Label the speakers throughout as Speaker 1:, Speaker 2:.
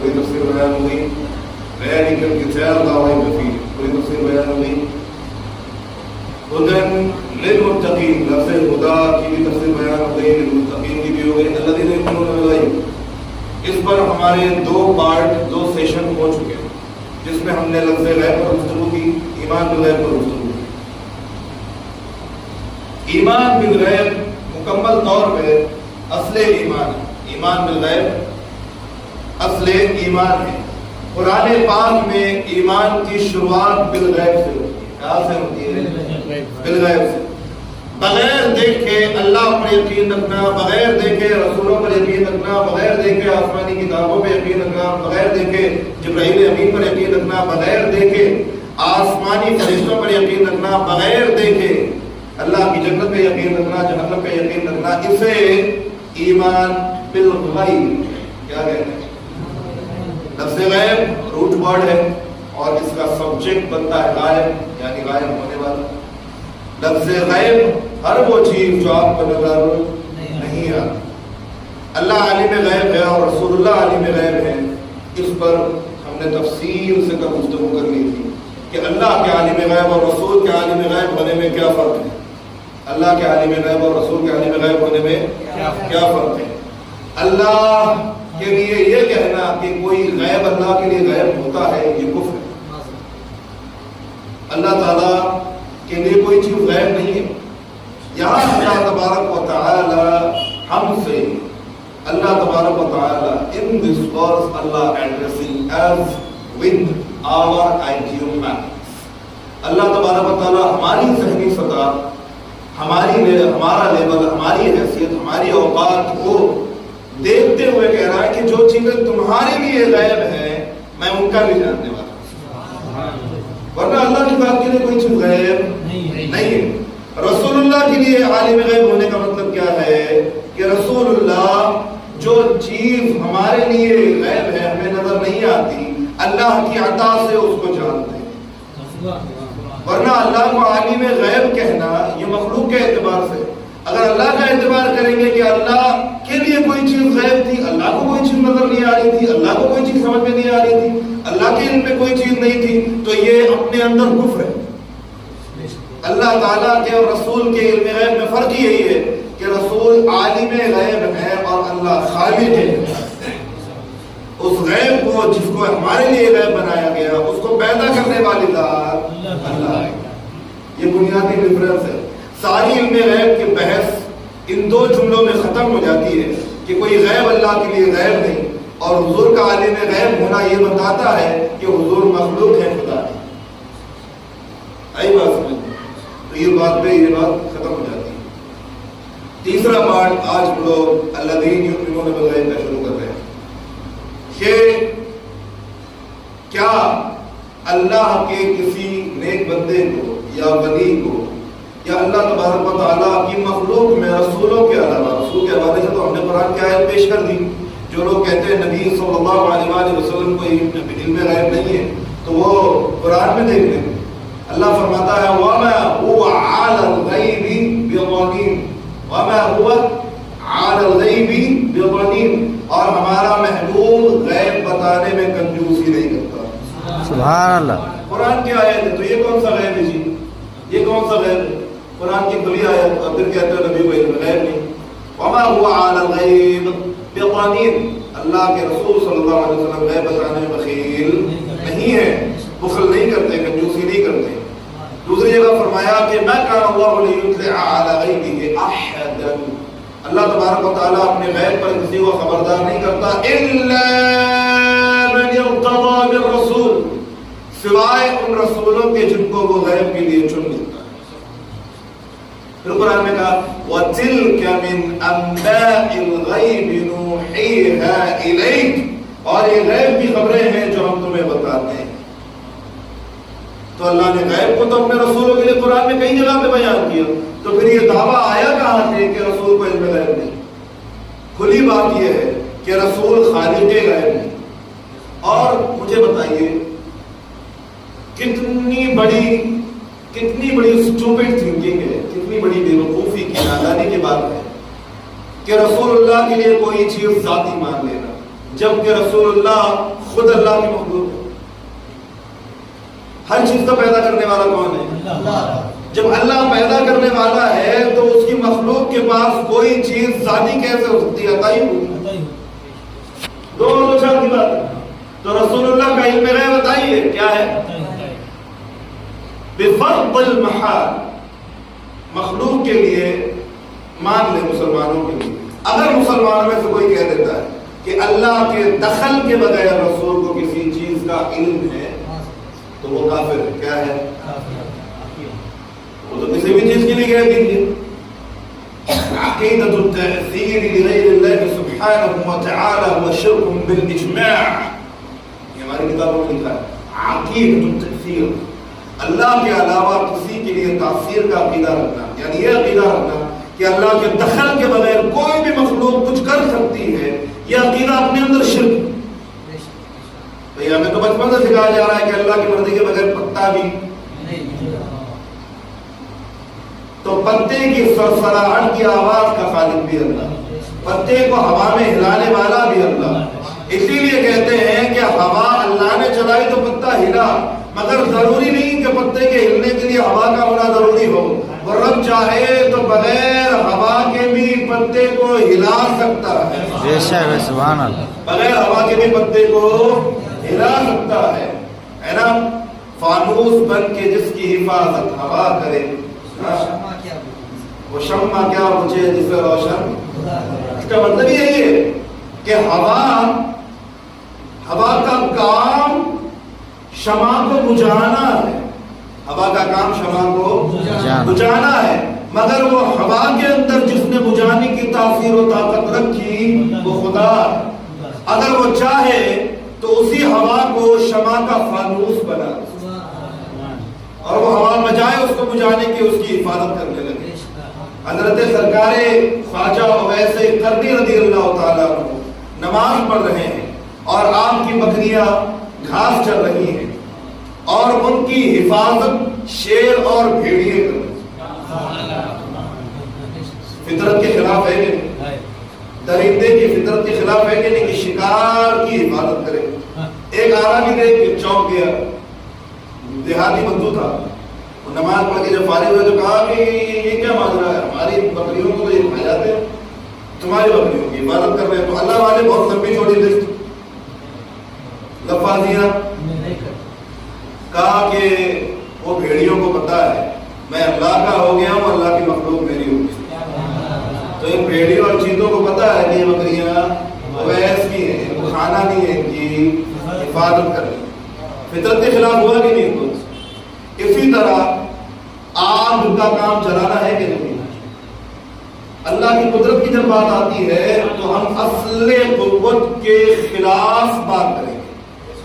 Speaker 1: پوری تفسیر بیان ہو گئی. ذالک الکتاب لا ریب فیہ پوری تفسیر بیان ہو گئی. ہدی للمتقین لفظ خدا کی بھی تفسیر بیان ہو گئی, للمتقین کی بھی ہو گئی. الذین یؤمنون بالغیب, اس پر ہمارے دو پارٹ, دو سیشن ہو چکے ہیں جس میں ہم نے لفظ غیب پر گفتگو کی, ایمان بالغیب پر گفتگو کی. ایمان بالغیب مکمل طور پہ اصل ایمان ہے. ایمان بالغیب اصل ایمان ہے. قرآن پاک میں ایمان کی شروعات بالغیب سے ہوتی ہے. کہاں سے ہوتی ہے؟ بالغیب سے. بغیر دیکھے اللہ پر یقین رکھنا, بغیر دیکھے رسولوں پر یقین رکھنا, بغیر دیکھے آسمانی کتابوں پہ یقین رکھنا, بغیر دیکھے جبرائیل امین پر یقین رکھنا, بغیر دیکھے آسمانی فرشتوں پر یقین رکھنا, بغیر دیکھے اللہ کی جنت پہ یقین رکھنا, جہنم پہ یقین رکھنا, اسے ایمان بالغیب کیا کہتے ہیں؟ لفظ غیب روٹ ورڈ ہے اور اس کا سبجیکٹ بنتا ہے غائب, یعنی غائب ہونے والا. لفظ غیب ہر وہ چیز جو آپ کو نظر نہیں آتی. اللہ عالم غیب ہے اور رسول اللہ عالم غیب ہے. اس پر ہم نے تفصیل سے گفتگو کر لی تھی کہ اللہ کے عالم غیب اور رسول کے عالم غیب ہونے میں کیا فرق ہے. اللہ کے عالم غیب اور رسول کے عالم غیب ہونے میں کیا فرق ہے. اللہ کے لیے یہ کہنا کہ کوئی غیب اللہ کے لیے غیب ہوتا ہے, یہ کفر ہے. اللہ تعالیٰ کے لیے کوئی چیز غیب نہیں ہے. یہاں اللہ تبارک و تعالی ہم سے, اللہ تبارک و تعالی in this verse Allah addressing us with our IQ matters. اللہ تبارک و تعالی ہماری ذہنی سطح, ہمارا لیول, ہماری حیثیت, ہماری اوقات کو دیکھتے ہوئے کہہ رہا ہے کہ جو چیزیں تمہارے لیے غیب ہیں میں ان کا بھی جاننے والا ہوں. ورنہ اللہ کی بات کے لیے کوئی چیز غیب نہیں ہے. رسول اللہ کے لیے عالم غیب ہونے کا مطلب کیا ہے کہ رسول اللہ جو چیز ہمارے لیے غیب ہے, ہمیں نظر نہیں آتی, اللہ کی عطا سے اس کو جانتے ہیں. ورنہ اللہ کو عالم غیب کہنا یہ مخلوق کے اعتبار سے. اگر اللہ کا اعتبار کریں گے کہ اللہ کے لیے کوئی چیز غیب تھی, اللہ کو کوئی چیز نظر نہیں آ رہی تھی, اللہ کو کوئی چیز سمجھ میں نہیں آ رہی تھی, اللہ کے علم میں کوئی چیز نہیں تھی, تو یہ اپنے اندر کفر ہے. اللہ تعالیٰ کے اور رسول کے علم غیب میں فرق یہی ہے کہ رسول عالم غیب ہے اور اللہ خالق ہے. اس غیب کو جس کو ہمارے لیے غیب بنایا گیا اس کو پیدا کرنے والی ذات اللہ ہے. یہ بنیادی ڈفرنس ہے. ساری علم غیب کی بحث ان دو جملوں میں ختم ہو جاتی ہے کہ کوئی غیب اللہ کے لیے غیب نہیں, اور حضور کا عالم غیب ہونا یہ بتاتا ہے کہ حضور مخلوق ہے خدا کی. آئی بات سمجھ, تو یہ بات ختم ہو جاتی ہے. تیسرا پارٹ آج ہم لوگ الذین یؤمنون بالغیب کا شروع کر رہے ہیں کہ کیا اللہ کے کسی نیک بندے کو یا ولی کو یا اللہ تبارک و تعالیٰ کی مخلوق میں رسولوں کے علاوہ, رسول کے حوالے سے تو ہم نے قرآن کی آیت پیش کر دی. جو لوگ کہتے ہیں نبی صلی اللہ علیہ وآلہ وسلم کو علم غیب نہیں ہے تو وہ قرآن میں دیکھ لیں. اللہ فرماتا ہے وَمَا هُوَ عَلَى الْغَيْبِ بِضَنِينٍ, وَمَا هُوَ عَلَى الْغَيْبِ بِضَنِينٍ, اور ہمارا محبوب غیب بتانے میں کنجوسی نہیں کرتا.
Speaker 2: سبحان اللہ.
Speaker 1: قرآن کی آیت ہے, تو یہ کون سا غیب ہے جی؟ یہ کون سا غیب ہے؟ قرآن کی کھلی آیت, اور پھر کہتے ہیں نبی کو علم غیب نہیں. وَمَا هُوَ عَلَى الْغَيْبِ بِضَنِينٍ, اللہ کے رسول صلی اللہ علیہ وسلم غیب بتانے میں بخیل نہیں ہے, بخل نہیں کرتے, کنجوسی نہیں کرتے. دوسری جگہ فرمایا کہ مَا كَانَ اللَّهُ لِيُطْلِعَ عَلَى غَيْبِهِ أَحَدًا, اللہ تبارک و تعالیٰ اپنے غیب پر کسی کو خبردار نہیں کرتا إِلَّا مَنِ ارْتَضَىٰ بِالرَّسُولِ, سوائے ان رسولوں کے جن کو وہ غیب کے لیے چن لیتا ہے. پھر قرآن میں کہا وَتِلْكَ مِنْ أَنْبَاءِ الْغَيْبِ نُوحِيهَا إِلَيْكَ, اور یہ غیب کی خبریں ہیں جو ہم تمہیں بتاتے ہیں. تو اللہ نے غیب کو تو اپنے رسولوں کے لیے قرآن میں کئی جگہ پہ بیان کیا, تو پھر یہ دعویٰ آیا کہاں سے کہ رسول کو علم غیب نہیں؟ کھلی بات یہ ہے کہ رسول خالق غیب نہیں. اور مجھے بتائیے کتنی بڑی اسٹوپڈ تھنکنگ ہے, کتنی بڑی بے وقوفی کی نادانی کی بات ہے کہ رسول اللہ کے لیے کوئی چیز ذاتی مان لینا. جبکہ رسول اللہ خود اللہ کی مخلوق ہے. ہر چیز کا پیدا کرنے والا کون ہے؟ اللہ. جب اللہ پیدا کرنے والا ہے تو اس کی مخلوق کے پاس کوئی چیز ذاتی کیسے ہو سکتی ہے؟ عطائی ہوگی. دو چار کی بات ہے. تو رسول اللہ کا علم غیب بتائیے کیا ہے؟ بفرض المحال. مخلوق کے لیے مان لے مسلمانوں کے لیے اگر مسلمانوں میں سے کوئی کہہ دیتا ہے کہ اللہ کے دخل کے بغیر رسول کو کسی چیز کا علم ہے تو وہ کافر ہے. کیا ہے؟ وہ تو کسی بھی چیز کے لیے کہہ دیجیے. عقیدۃ التأثیر لغیر اللہ سبحانہ وتعالی و شرک بالاجماع. یہ ہماری کتابوں میں لکھا ہے. عقیدۃ التأثیر، اللہ کے علاوہ کسی کے لیے تاثیر کا عقیدہ رکھنا، یعنی یہ عقیدہ رکھنا کہ اللہ کے دخل کے بغیر کوئی بھی مخلوق کچھ کر سکتی ہے، یہ عقیدہ اپنے اندر شرک. ہمیں تو بچپن سے سکھایا جا رہا ہے کہ اللہ کی مرضی کے بغیر پتا بھی تو پتے کی سرسراہٹ کی آواز کا خالق بھی اللہ، پتے کو ہوا میں ہلانے والا بھی اللہ. اسی لیے کہتے ہیں کہ ہوا اللہ نے چلائی تو پتا ہلا، مگر ضروری نہیں کہ پتے کے ہلنے کے لیے ہوا کا ہونا ضروری ہو. وہ رب چاہے تو بغیر ہوا کے بھی پتے کو ہلا سکتا ہے.
Speaker 2: سبحان اللہ.
Speaker 1: بغیر ہوا کے بھی پتے کو ہلا سکتا ہے نا. فانوس بن کے جس کی حفاظت ہوا کرے، وہ شمع کیا بجھے جسے روشن. اس کا مطلب یہی ہے کہ ہوا کا کام شمع کو بجھانا ہے. ہوا کا کام شمع کو بجھانا ہے، مگر وہ ہوا کے اندر جس نے بجھانے کی تاثیر و طاقت رکھی وہ خدا ہے. اگر وہ چاہے تو اسی ہوا کو شمع کا فانوس بنا اور وہ ہوا بجائے اس کو بجھانے کی اس کی حفاظت کرنے لگے. حضرت سرکار خواجہ اویس قرنی رضی اللہ تعالیٰ عنہ نماز پڑھ رہے ہیں اور آپ کی بکریاں گھاس چر رہی ہیں اور ان کی حفاظت شیر اور بھیڑیے کر رہے ہیں. فطرت کے خلاف ہے کہ نہیں؟ درندے کی فطرت کے خلاف ہے کہ نہیں کہ شکار کی حفاظت کرے. ایک آرامی دیکھ کے چونک گیا، دیہاتی بندو تھا. وہ نماز پڑھ کے جب فارغ ہوئے تو کہا کہ یہ کیا ماجرا ہے؟ ہماری بکریوں کو تو یہ کھائے جاتے ہیں، تمہاری بکریوں کی حفاظت کر رہے ہیں. تو اللہ والے بہت لمبی چھوڑی لسٹ لفاظیاں کہا کہ وہ بھیڑیوں کو پتا ہے میں اللہ کا ہو گیا ہوں، اللہ کی مخلوق میری ہوگی. تو ان بھیڑیوں اور چیتوں کو پتا ہے کہ یہ بکریاں اویس کی ہیں، ان کو کھانا نہیں ہے، ان کی حفاظت کرنی. فطرت کے خلاف ہوا کہ نہیں؟ اسی طرح آگ کا کام جلانا ہے کہ نہیں؟ اللہ کی قدرت کی جب بات آتی ہے تو ہم اصل قوت کے خلاف بات کریں گے.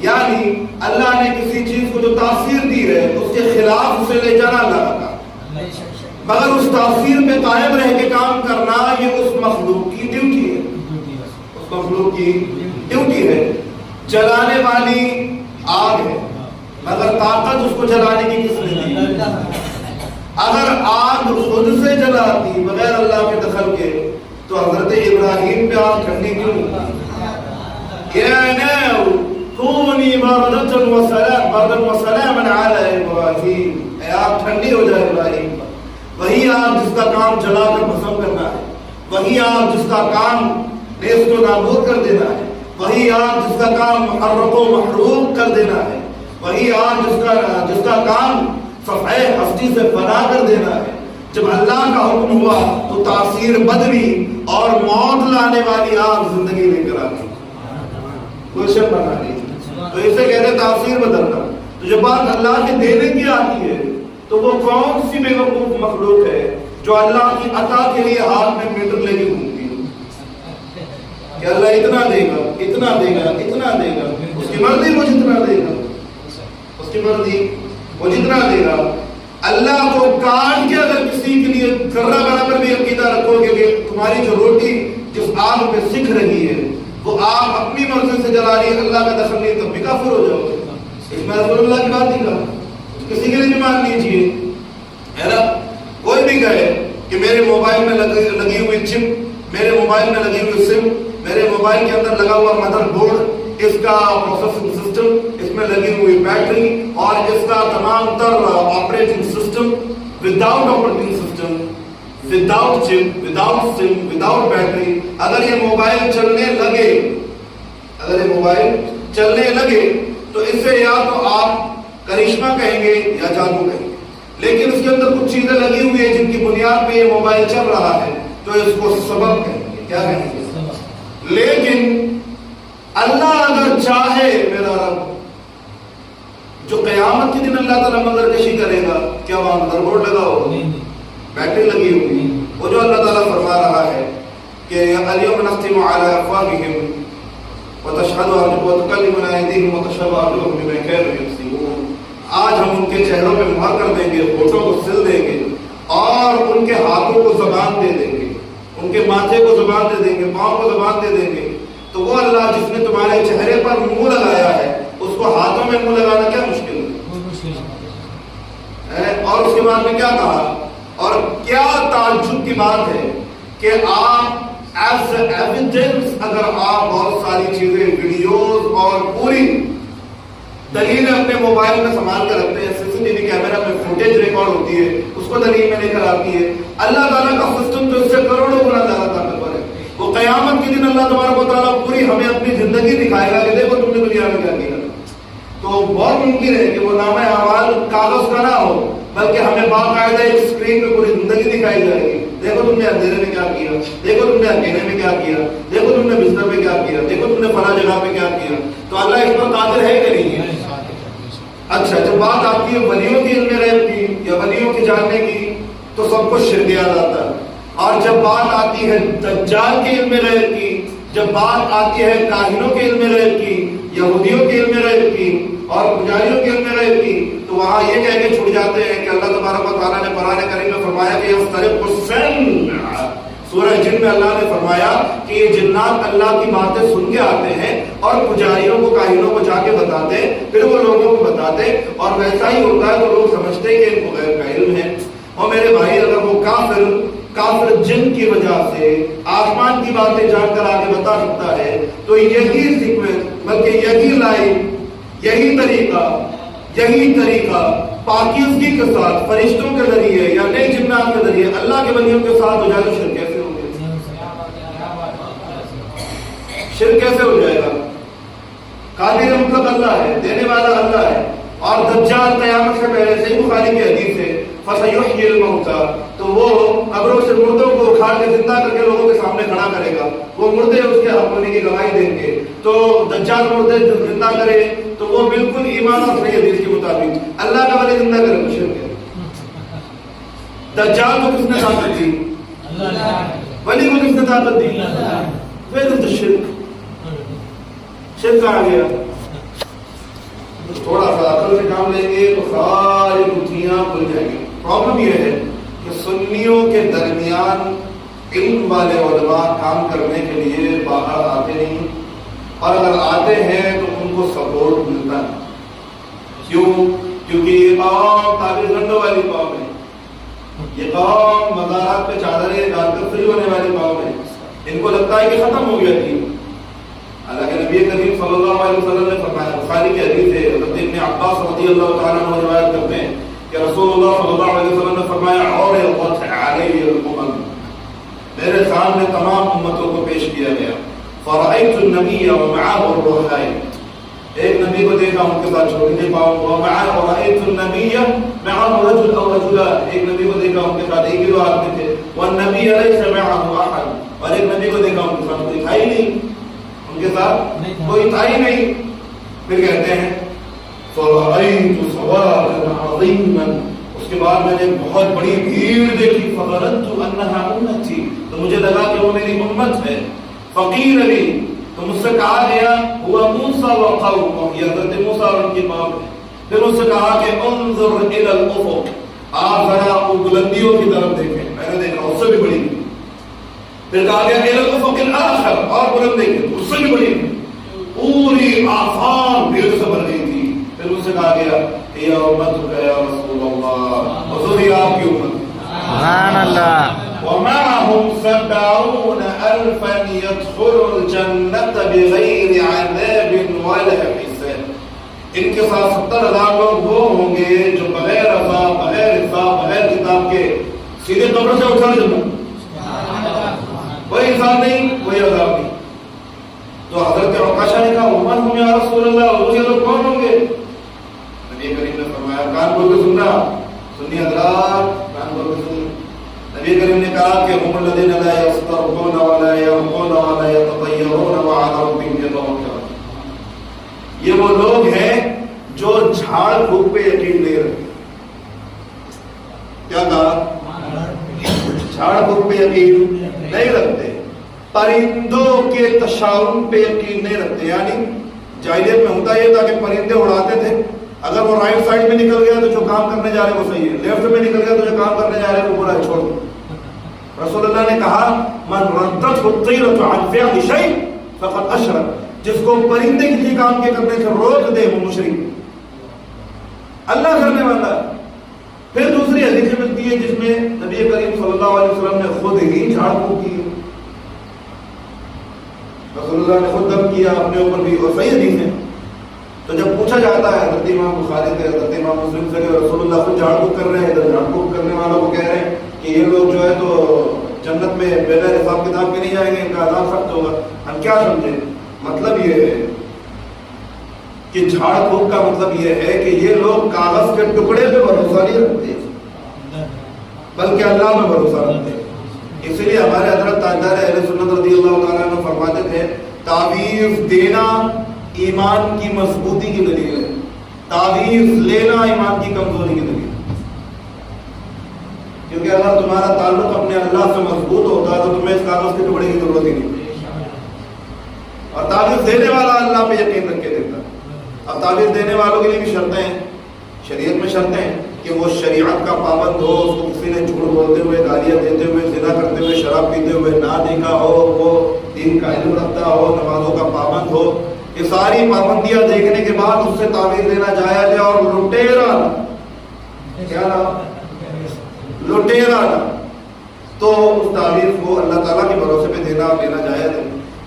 Speaker 1: یعنی اللہ نے کسی چیز کو جو تاثیر دی ہے اس کے خلاف اسے لے جانا اللہ کا کام، مگر اس تاثیر میں قائم رہ کے کام کرنا یہ اس مخلوق کی ڈیوٹی ہے. اس مخلوق کی ڈیوٹی ہے. جلانے والی آگ ہے مگر طاقت اس کو جلانے کی کس نے دی؟ اگر آگ خود سے جلاتی بغیر اللہ کے دخل کے تو حضرت ابراہیم پہ آگ ٹھنڈی کیوں ہوتی؟ کونی بردۃ وسلاما علی ابراہیم، اے آگ ٹھنڈی ہو جائے ابراہیم پر. وہی آگ جس کا کام جلا کر بھسم کرنا ہے، وہی آگ جس کا کام نیست و نابود کر دینا ہے، وہی آگ جس کا کام محرق و محروق کر دینا ہے، وہی آگ جس کا کام صفحہ ہستی سے فنا کر دینا ہے. جب اللہ کا حکم ہوا تو تاثیر بدلی اور موت لانے والی آگ زندگی لے کر آتی، گلشن بنا دی. تو اسے کہتے ہیں تاثیر بدلنا. تو جب بات اللہ کے دینے کی آتی ہے تو وہ کون سی بے وقوف مخلوق ہے جو اللہ کی عطا کے لیے ہاتھ میں میٹر لے کے گھومتی ہے کہ اللہ اتنا دے گا، اتنا دے گا، اتنا دے گا. اس کی مرضی وہ جتنا دے گا، اس کی مرضی وہ جتنا دے گا. اللہ کو کاٹ کے اگر کسی کے لیے ذرہ برابر بھی عقیدہ رکھو گے کہ تمہاری جو روٹی جس آگ پہ سکھ رہی ہے وہ آگ اپنی مرضی سے جلا رہی ہے، اللہ کا دخل نہیں، تب بھی کافر ہو جاؤ گے. اس میں رسول اللہ کی بات نہیں کہا، کسی کے لیے بھی مان لیجیے ہے نا. کوئی بھی کہے کہ میرے موبائل میں لگی ہوئی چپ، میرے موبائل میں لگی ہوئی سم، میرے موبائل کے اندر لگا ہوا مدر بورڈ، اس کا پروسیسنگ سسٹم، اس میں لگی ہوئی بیٹری اور اس کا تمام تر operating system, without operating system, without چپ، وداؤٹ سم، وداؤٹ بیٹری، اگر یہ موبائل چلنے لگے، اگر یہ موبائل چلنے لگے تو اس سے یا تو آپ کرشمہ کہیں گے یا جادو کہیں گے، لیکن اس کے اندر کچھ چیزیں لگی ہوئی ہیں جن کی بنیاد پہ یہ موبائل چل رہا ہے، تو اس کو سبب کہیں گے. کیا کہیں گے؟ لیکن اللہ اگر چاہے، میرا رب جو قیامت کے دن اللہ تعالیٰ مگر کشی کرے گا، کیا وہاں مدر بورڈ لگا ہوگا، بیٹری لگی ہوگی، وہ جو اللہ تعالیٰ فرما رہا ہے کہ الیوم نختم علی افواہہم وتشہد ارجلہم وتکلمنا ایدیہم وتشہد ارجلہم بما کانوا یکسبون. آج ہم ان کے چہروں پہ مہر کر دیں گے، ہونٹوں کو سل دیں گے اور ان کے ہاتھوں کو زبان دے دیں گے، ان کے ماتھے کو زبان دے دیں گے، پاؤں کو زبان دے دیں گے. تو وہ اللہ جس نے تمہارے چہرے پر منہ لگایا ہے، اس کو ہاتھوں میں منہ لگانا کیا مشکل ہے؟ اور اس کے بعد میں کیا کہا، اور کیا تعجب کی بات ہے کہ آپ ایز ایویڈنس، اگر آپ بہت ساری چیزیں، ویڈیوز اور پوری دلیل اپنے موبائل میں سنبھال کر رکھتے ہیں، سی سی ٹی وی کیمرہ میں فوٹیج ریکارڈ ہوتی ہے، اس کو دلیل میں لے کر آتی ہے. اللہ تعالیٰ کا سسٹم تو اس سے کروڑوں گنا زیادہ طاقتور ہے. وہ قیامت کے دن اللہ تبارک و تعالیٰ پوری ہمیں اپنی زندگی دکھائے گا کہ دیکھو تم نے دنیا میں کیا کیا. تو بہت ممکن ہے کہ وہ نامہ اعمال کاغذ کا نہ ہو، بلکہ ہمیں باقاعدہ ایک اسکرین پہ پوری زندگی دکھائی جائے گی. دیکھو تم نے اندھیرے میں کیا کیا، دیکھو تم نے اکیلے میں کیا کیا، دیکھو تم نے بستر میں کیا کیا، دیکھو تم نے فلاں جگہ پہ کیا کیا. تو اللہ اس پر قادر ہے کہ نہیں ہے؟ اچھا، جب بات آتی ہے ولیوں کی علم غیب کی یا ولیوں کی جاننے کی تو سب کو شرک یاد آتا ہے. اور جب بات آتی ہے دجال کے علم غیب کی، جب بات آتی ہے کاہنوں کے علم غیب کی، یہودیوں کے علم غیب کی اور پجاریوں کے علم غیب کی، تو وہاں یہ کہہ کے چھوڑ جاتے ہیں کہ اللہ تبارک و تعالیٰ نے قرآن کریم میں فرمایا کہ یسترق السمع. سورہ جن میں اللہ نے فرمایا کہ یہ جنات اللہ کی باتیں سن کے آتے ہیں اور پجاریوں کو، کاہنوں کو جا کے بتاتے، پھر وہ لوگوں کو بتاتے، اور ویسا ہی ہوتا ہے تو لوگ سمجھتے ہیں کہ ان کو غیب کا علم ہے. اور میرے بھائی، اگر وہ کافر جن کی وجہ سے آسمان کی باتیں جان کر آگے بتا سکتا ہے، تو یہی سیکوینس، بلکہ یہی لائن، یہی طریقہ پاکیزگی کے ساتھ فرشتوں کے ذریعے یا نئے جنات کے ذریعے اللہ کے ولیوں کے ساتھ ہو جائے تو شرک کیسے ہو گیا؟ شرک کیسے ہو جائے گا؟ قادر مطلق اللہ ہے، دینے والا اللہ ہے. اور دجال قیامت سے پہلے، صحیح بخاری کی حدیث ہے، فَسَيُحْيِي الْمَوْتَى، تو وہ قبروں سے مردوں کو اٹھا کے زندہ کر کے لوگوں کے سامنے کھڑا کرے گا. وہ مردے اس کے حق ہونے کی گواہی دیں گے. تو دجال مردے زندہ کرے تو وہ بالکل ایمان اور صحیح حدیث کے مطابق اللہ کا ولی زندہ کرے تو شرک ہے. دجال کو کس نے طاقت دی؟ ولی کو کس نے طاقت دی؟ پھر شرک کہاں گیا؟ تھوڑا سا عقل سے کام لیں گے تو ساری گتھیاں کھل جائیں گی. پرابلم یہ ہے کہ سنیوں کے درمیان علم والے علماء کام کرنے کے لیے باہر آتے نہیں، اور اگر آتے ہیں تو ان کو سپورٹ ملتا ہے. کیوں؟ کیونکہ یہ قوم تعبیر گنڈوں والی قوم ہے، یہ قوم مزارات پہ چادریں ڈال کر فری ہونے والی قوم ہے. ان کو لگتا ہے کہ ختم ہو گیا تھی. اللہ کے نبی کریم صلی اللہ علیہ وسلم نے فرمایا، بخاری کی حدیث ہے، حضرت ابن عباس رضی اللہ تعالیٰ عنہ روایت کرتے ہیں کہ رسول اللہ صلی اللہ علیہ وسلم نے فرمایا، عرضت علی الامم، میرے سامنے تمام امتوں کو پیش کیا گیا. فرأیت النبی ومعه الرهطین، ایک نبی کو دیکھا ان کے ساتھ چھوٹے پاؤں، ورأیت النبی معه رجل او رجلان، ایک نبی کو دیکھا ان کے ساتھ ایک ہی دو آدمی تھے، والنبی لیس معه احد، اور ایک نبی کو دیکھا ان کے ساتھ کوئی تھا ہی نہیں، ان کے ساتھ کوئی تھا ہی نہیں. پھر کہتے ہیں فرأیت سوادا عظیما، اس کے بعد میں نے بہت بڑی بھیڑ دیکھی، فظننت انها امتی، تو مجھے لگا کہ وہ میری امت ہے. فقیل لی، تو مجھ سے کہا گیا، ہوا موسیٰ وقومہ، یہ حضرت موسیٰ اور ان کی قوم ہے. پھر مجھ سے کہا کہ انظر الی الافق، آپ ذرا بلندیوں کی طرف دیکھیں. میں نے دیکھا اس سے بھی بڑی. پھر کہا گیا الی الافق الاخر، اور بلند دیکھیں اس سے بھی بڑی. پوری آفاق بھیڑ سے بھر گئی تھی. پھر مجھ سے کہا گیا یا امتک یا رسول اللہ، حضور آپ کی امت.
Speaker 2: سبحان اللہ.
Speaker 1: ومعهم 70,000 يدخلوا الجنة بغير عذاب ولا حساب. ان کے ساتھ 70,000 لوگ وہ ہوں گے جو بغیر عذاب، بغیر حساب، بغیر کتاب کے سیدھے قبر سے اٹھا جانا. کوئی حساب نہیں، کوئی عذاب نہیں. تو حضرت عکاشہ نے کہا ومن هم یا رسول اللہ، مجھے لوگ کون ہوں گے؟ نبی کریم نے فرمایا کان کھول کے سننا، سنی حضرات کان کھول کے سننا. نبی کریم نے کہا کہ هم الذين لا يسترقون ولا يرقون ولا يتطيرون وعلى ربهم يتوكلون. یہ وہ لوگ ہیں جو جھاڑ پھونک پہ یقین نہیں رکھتے. کیا کہا؟ جھاڑ پھونک پہ یقین نہیں رکھتے. پرندوں کے تشاؤن پہ یقین نہیں رکھتے. یعنی جاہلیت میں ہوتا یہ تھا کہ پرندے اڑاتے تھے، اگر وہ رائٹ سائڈ میں نکل گیا تو جو کام کرنے جا رہے وہ صحیح ہے، لیفٹ میں نکل گیا تو جو کام کرنے جا رہے وہ برا ہے، چھوڑ دو. رسول اللہ نے کہا من ردته الطيرة عن فعل شيء فقد اشرك. جس کو پرندے کسی کام کے کرنے سے روک دے وہ مشرک. اللہ کرنے والا. پھر دوسری حدیث ملتی ہے جس میں نبی کریم صلی اللہ علیہ وسلم نے خود ہی جھاڑ پھونک کی. رسول اللہ نے خود دم کیا اپنے اوپر بھی، اور صحیح حدیث ہے. تو جب پوچھا جاتا ہے حضرت امام بخاری سے، حضرت امام مسلم سے کہ رسول اللہ خود جھاڑ پھونک کر رہے ہیں، ادھر جھاڑ پھونک کرنے والوں کو کہہ رہے ہیں کہ یہ لوگ جو ہے تو جنت میں بغیر حساب کتاب کے نہیں جائیں گے، ان کا عذاب سخت ہوگا. ہم کیا سمجھیں؟ مطلب یہ ہے کہ جھاڑ پھونک کا مطلب یہ ہے کہ یہ لوگ کاغذ کے ٹکڑے پہ بھروسہ نہیں رکھتے بلکہ اللہ میں بھروسہ رکھتے. اسی لیے ہمارے حضرت تاجدار اہل سنت رضی اللہ تعالیٰ عنہ فرماتے تھے تعویذ دینا ایمان کی مضبوطی کی دلیل ہے، تعویذ لینا ایمان کی کمزوری کی دلیل ہے. کیونکہ اگر تمہارا تعلق اپنے اللہ سے مضبوط ہوتا ہے تو تمہیں اس کاغذ کے ٹکڑے کی ضرورت ہی نہیں. اور تعویذ دینے والا اللہ پہ یقین رکھ کے دیتا. اب تعویذ دینے والوں کے لیے بھی شرطیں ہیں، شریعت میں شرطیں ہیں کہ وہ شریعت کا پابند ہو، اس کو کسی نے جھوٹ بولتے ہوئے، گالیاں دیتے ہوئے، زنا کرتے ہوئے، شراب پیتے ہوئے نہ دیکھا ہو، وہ دین کا علم رکھتا ہو، نمازوں کا پابند ہو. یہ ساری پابندیاں دیکھنے کے بعد اس سے تعویذ دینا جائز ہے. اور لٹیرا کیا نام؟ لٹیرا تو اس تعویذ کو اللہ تعالیٰ کے بھروسے پہ دینا جائز ہے.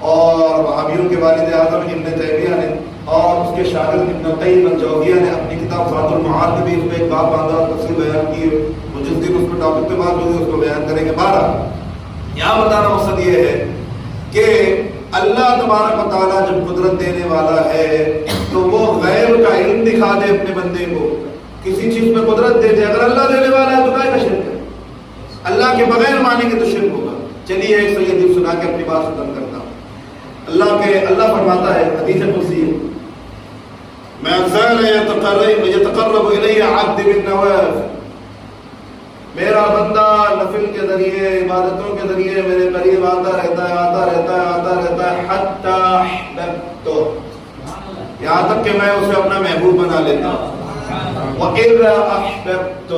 Speaker 1: اور وہابیوں کے والد اعظم ابن تیمیہ نے اور اس کے شاگرد ابن قیم الجوزیہ نے اپنی کتاب ذات المعاد میں بھی اس میں ایک باب باندھا اور تفصیل بیان کی. وہ جس دن اس پہ ٹاپک پہ بات ہوگی اس کو بیان کریں گے. بارہ یہاں بتانا مقصد یہ ہے کہ اللہ تبارک و تعالیٰ جب قدرت دینے والا ہے تو وہ غیب کا علم دکھا دے اپنے بندے کو، کسی چیز میں قدرت دے دے. اگر اللہ دینے والا ہے تو کیا شرک ہے؟ اللہ کے بغیر مانیں گے تو شرک ہوگا. چلیے ایک صحیح حدیث سنا کے اپنی بات ختم کرتا ہوں. اللہ فرماتا ہے حدیث قدسی ما زال يتقرب الی عبد بالنوافل. میرا بندہ نفل کے ذریعے، عبادتوں کے ذریعے میرے قریب آتا رہتا ہے حتی احببتہ، یہاں تک کہ میں اسے اپنا محبوب بنا لیتا ہوں. وَإِذَا أَحْبَبْتُ،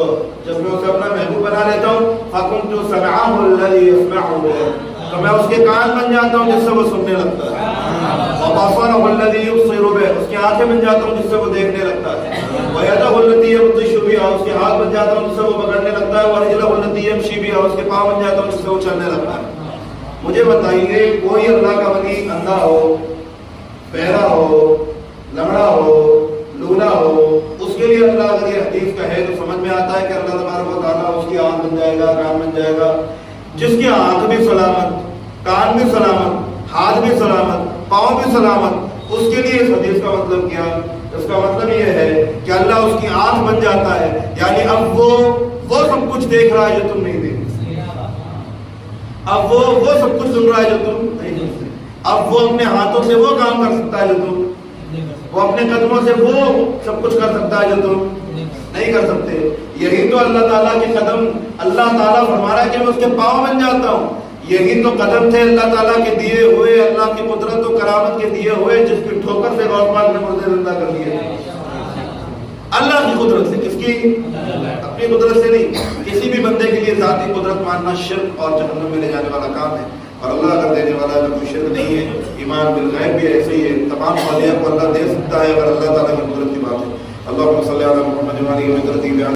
Speaker 1: جب میں اسے اپنا محبوب بنا لیتا ہوں فَكُنْتُ سَمْعَهُ الَّذِي يَسْمَعُ بِهِ، تو میں اس کے کان بن جاتا ہوں جس سے وہ سننے لگتا ہے. وَبَصَرَهُ الَّذِي يُبْصِرُ بِهِ، اس کی آنکھیں بن جاتا ہوں جس سے وہ دیکھنے لگتا ہے. وَيَدَهُ الَّتِي يَبْطِشُ بِهَا، اس کے ہاتھ بن جاتا ہوں جس سے وہ پکڑنے لگتا ہے. وَرِجْلَهُ الَّتِي يَمْشِي بِهَا، اس کے پاؤں بن جاتا ہوں جس سے وہ چلنے لگتا ہے. مجھے بتائیے کوئی اللہ کا ولی اندھا ہو، بہرا ہو، لنگڑا ہو، لولا ہو، اس کے لیے اللہ اگر یہ حدیث کہے تو سمجھ میں آتا ہے کہ اللہ تبارک و تعالیٰ اس کی آنکھ بن جائے گا، کان بن جائے گا. جس کی آنکھ بھی سلامت، کان بھی سلامت، ہاتھ بھی سلامت، پاؤں بھی سلامت، اس کے لیے اس حدیث کا مطلب کیا؟ اس کا مطلب یہ ہے کہ اللہ اس کی آنکھ بن جاتا ہے. یعنی اب وہ سب کچھ دیکھ رہا ہے جو تم نہیں دیکھ، اب وہ سب کچھ سن رہا ہے جو تم نہیں سنتے، اب وہ اپنے ہاتھوں سے وہ کام کر سکتا ہے جو تم، وہ اپنے قدموں سے وہ سب کچھ کر سکتا ہے جو تم نہیں کر سکتے. یہی تو اللہ تعالیٰ کے قدم، اللہ تعالیٰ فرما رہا ہے کہ میں اس کے پاؤں بن جاتا ہوں. یہی تو قدم تھے اللہ تعالیٰ کے دیے ہوئے، اللہ کی قدرت و کرامت کے دیے ہوئے، جس کی ٹھوکر سے غوث پاک نے مردے زندہ کر دیے. اللہ کی قدرت سے، کس کی؟ اپنی قدرت سے نہیں. کسی بھی بندے کے لیے ذاتی قدرت ماننا شرک اور جہنم میں لے جانے والا کام ہے. اور اللہ اگر دینے والا ہے تو کوئی شرک نہیں ہے. ایمان بالغیب بھی ایسے ہی ہے، تمام خالیہ کو اللہ دے سکتا ہے اگر اللہ تعالیٰ کی قدرت کی بات ہے. اللہم صلی علی محمد و آلہ وسلم.